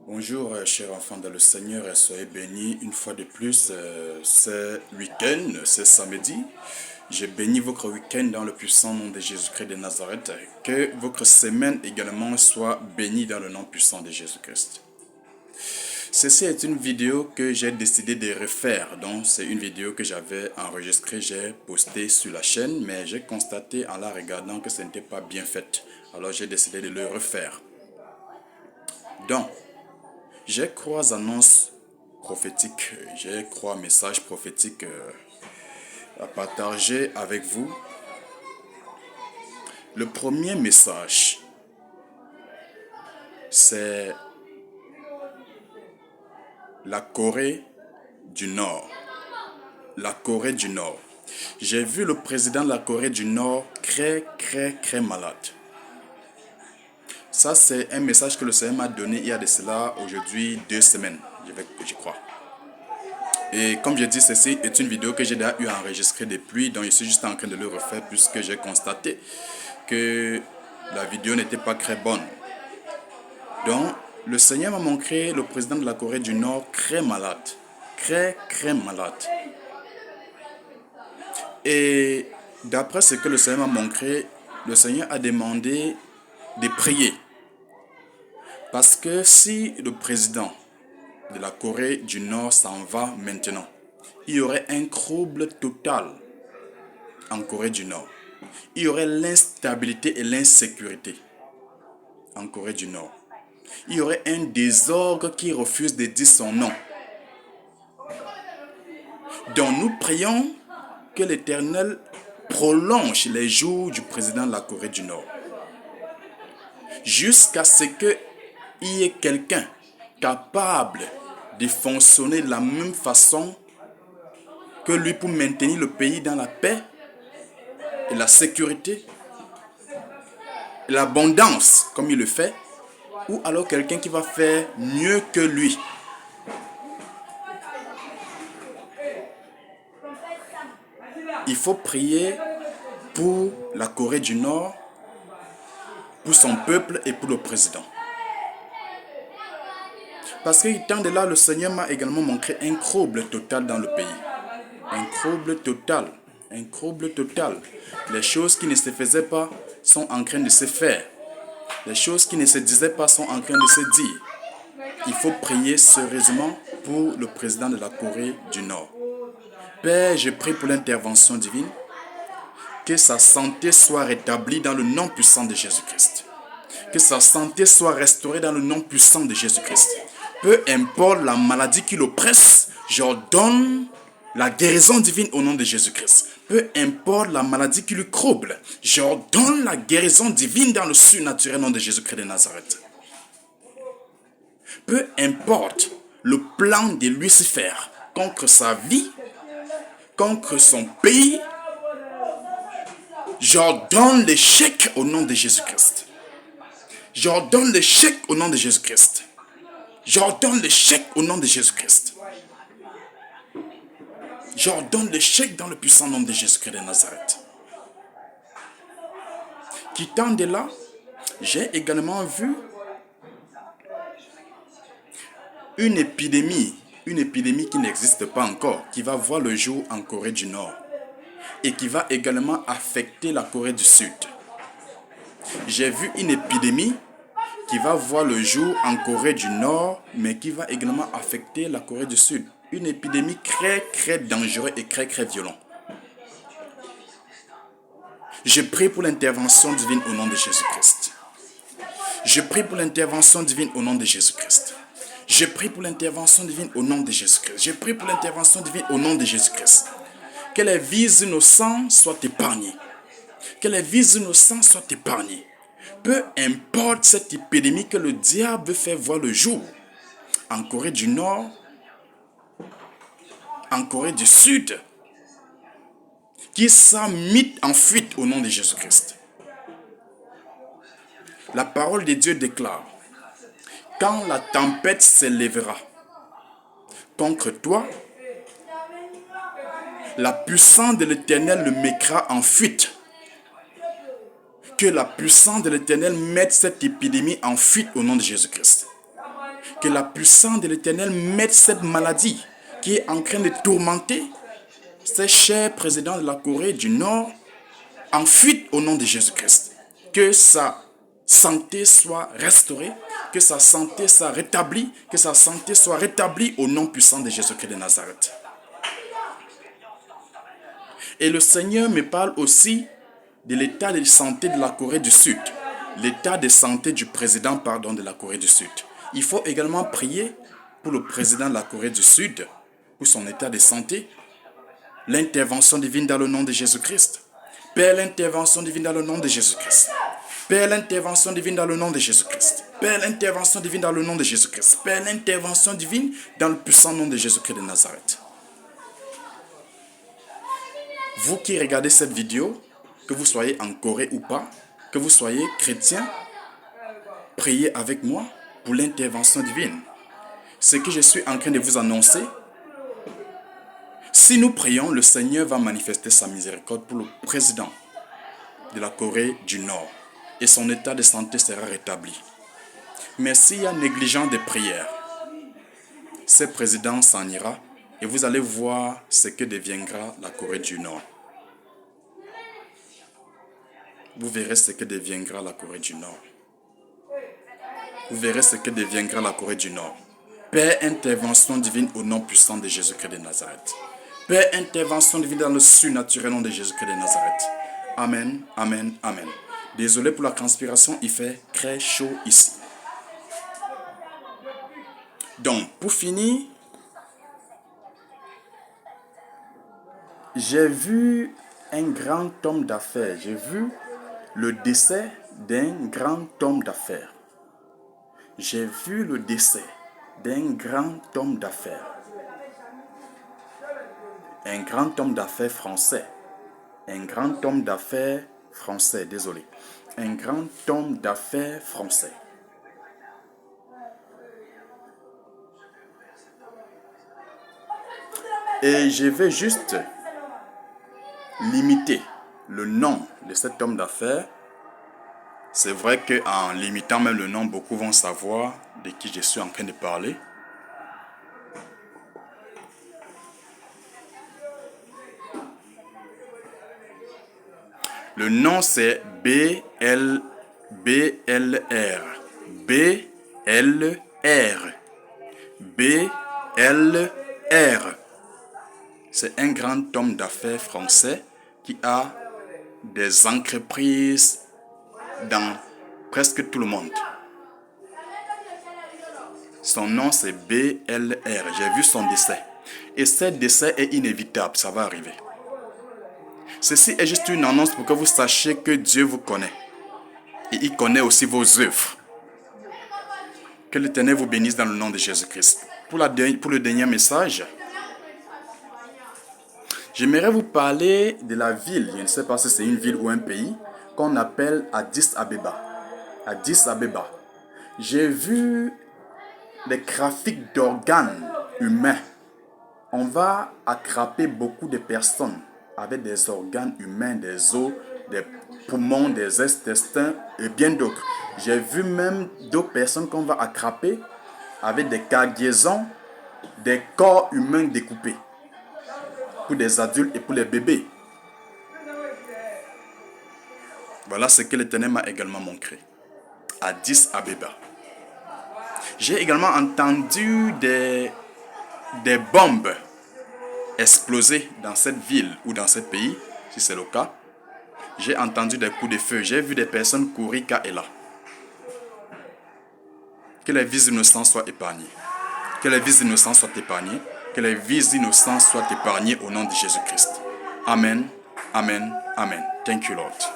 Bonjour, chers enfants dans le Seigneur, et soyez bénis une fois de plus ce week-end, ce samedi. Je bénis votre week-end dans le puissant nom de Jésus-Christ de Nazareth. Que votre semaine également soit bénie dans le nom puissant de Jésus-Christ. Ceci est une vidéo que j'ai décidé de refaire. Donc, c'est une vidéo que j'avais enregistrée, j'ai posté sur la chaîne, mais j'ai constaté en la regardant que ce n'était pas bien fait. Alors, j'ai décidé de le refaire. Donc, j'ai trois annonces prophétiques, j'ai trois messages prophétiques à partager avec vous. Le premier message, c'est la Corée du Nord. La Corée du Nord. J'ai vu le président de la Corée du Nord très malade. Ça, c'est un message que le Seigneur m'a donné il y a de cela aujourd'hui 2 semaines, je crois. Et comme je dis, ceci est une vidéo que j'ai déjà eu à enregistrer depuis, donc je suis juste en train de le refaire puisque j'ai constaté que la vidéo n'était pas très bonne. Donc, le Seigneur m'a montré le président de la Corée du Nord très malade. Très malade. Et d'après ce que le Seigneur m'a montré, le Seigneur a demandé de prier. Parce que si le président de la Corée du Nord s'en va maintenant, il y aurait un trouble total en Corée du Nord. Il y aurait l'instabilité et l'insécurité en Corée du Nord. Il y aurait un désordre qui refuse de dire son nom. Donc nous prions que l'Éternel prolonge les jours du président de la Corée du Nord. Jusqu'à ce qu'il y ait quelqu'un capable de fonctionner de la même façon que lui pour maintenir le pays dans la paix et la sécurité et l'abondance comme il le fait, ou alors quelqu'un qui va faire mieux que lui. Il faut prier pour la Corée du Nord, pour son peuple et pour le président. Parce que tant de là, le Seigneur m'a également montré un trouble total dans le pays. Un trouble total. Un trouble total. Les choses qui ne se faisaient pas sont en train de se faire. Les choses qui ne se disaient pas sont en train de se dire. Il faut prier sérieusement pour le président de la Corée du Nord. Père, je prie pour l'intervention divine. Que sa santé soit rétablie dans le nom puissant de Jésus-Christ. Que sa santé soit restaurée dans le nom puissant de Jésus-Christ. Peu importe la maladie qui l'oppresse, j'ordonne la guérison divine au nom de Jésus-Christ. Peu importe la maladie qui lui trouble, j'ordonne la guérison divine dans le surnaturel nom de Jésus-Christ de Nazareth. Peu importe le plan de Lucifer contre sa vie, contre son pays, j'ordonne l'échec au nom de Jésus-Christ. J'ordonne l'échec au nom de Jésus-Christ. J'ordonne l'échec au nom de Jésus-Christ. J'ordonne l'échec dans le puissant nom de Jésus-Christ de Nazareth. Quittant de là, j'ai également vu une épidémie qui n'existe pas encore, qui va voir le jour en Corée du Nord et qui va également affecter la Corée du Sud. J'ai vu une épidémie qui va voir le jour en Corée du Nord, mais qui va également affecter la Corée du Sud. Une épidémie très dangereuse et très violente. Je prie pour l'intervention divine au nom de Jésus-Christ. Je prie pour l'intervention divine au nom de Jésus-Christ. Je prie pour l'intervention divine au nom de Jésus-Christ. Je prie pour l'intervention divine au nom de Jésus-Christ. Que les vies innocentes soient épargnées. Que les vies innocentes soient épargnées. Peu importe cette épidémie que le diable fait voir le jour, en Corée du Nord, en Corée du Sud, qui soit mis en fuite au nom de Jésus-Christ. La parole de Dieu déclare, quand la tempête s'élèvera contre toi, la puissance de l'Éternel le mettra en fuite. Que la puissance de l'Éternel mette cette épidémie en fuite au nom de Jésus-Christ. que la puissance de l'Éternel mette cette maladie qui est en train de tourmenter ces chers présidents de la Corée du Nord en fuite au nom de Jésus-Christ. Que sa santé soit restaurée, que sa santé soit rétablie, que sa santé soit rétablie au nom puissant de Jésus-Christ de Nazareth. Et le Seigneur me parle aussi de l'état de santé de la Corée du Sud. L'état de santé du président, de la Corée du Sud. Il faut également prier pour le président de la Corée du Sud, pour son état de santé. L'intervention divine dans le nom de Jésus-Christ. Père, l'intervention divine dans le nom de Jésus-Christ. Père, l'intervention divine dans le nom de Jésus-Christ. Père, l'intervention divine dans le nom de Jésus-Christ. Père, l'intervention divine dans le puissant nom de Jésus-Christ de Nazareth. Vous qui regardez cette vidéo, que vous soyez en Corée ou pas, que vous soyez chrétien, priez avec moi pour l'intervention divine. Ce que je suis en train de vous annoncer, si nous prions, le Seigneur va manifester sa miséricorde pour le président de la Corée du Nord et son état de santé sera rétabli. Mais s'il y a négligence de prière, ce président s'en ira et vous allez voir ce que deviendra la Corée du Nord. Vous verrez ce que deviendra la Corée du Nord. Vous verrez ce que deviendra la Corée du Nord. Père, intervention divine au nom puissant de Jésus-Christ de Nazareth. Père, intervention divine dans le surnaturel nom de Jésus-Christ de Nazareth. Amen, amen, amen. Désolé pour la transpiration, il fait très chaud ici. Donc, pour finir, j'ai vu un grand homme d'affaires. J'ai vu le décès d'un grand homme d'affaires. J'ai vu le décès d'un grand homme d'affaires. Un grand homme d'affaires français. Un grand homme d'affaires français, désolé. Un grand homme d'affaires français. Et je vais juste limiter le nom de cet homme d'affaires. C'est vrai qu'en limitant même le nom, beaucoup vont savoir de qui je suis en train de parler. Le nom c'est BLR. BLR. C'est un grand homme d'affaires français qui a des entreprises dans presque tout le monde. Son nom c'est BLR. J'ai vu son décès. Et ce décès est inévitable, ça va arriver. Ceci est juste une annonce pour que vous sachiez que Dieu vous connaît. Et il connaît aussi vos œuvres. Que l'Éternel vous bénisse dans le nom de Jésus-Christ. Pour le dernier message, j'aimerais vous parler de la ville, je ne sais pas si c'est une ville ou un pays, qu'on appelle Addis Abeba. Addis Abeba. J'ai vu des trafics d'organes humains. On va attraper beaucoup de personnes avec des organes humains, des os, des poumons, des intestins et bien d'autres. J'ai vu même d'autres personnes qu'on va attraper avec des cargaisons, des corps humains découpés pour des adultes et pour les bébés. Voilà ce que l'Éternel m'a également montré. Addis Abeba. J'ai également entendu des bombes exploser dans cette ville ou dans ce pays, si c'est le cas. J'ai entendu des coups de feu. J'ai vu des personnes courir là et là. Que les vies innocents soient épargnées. Que les vies innocents soient épargnées. Que les vies innocents soient épargnées au nom de Jésus-Christ. Amen, amen, amen. Thank you, Lord.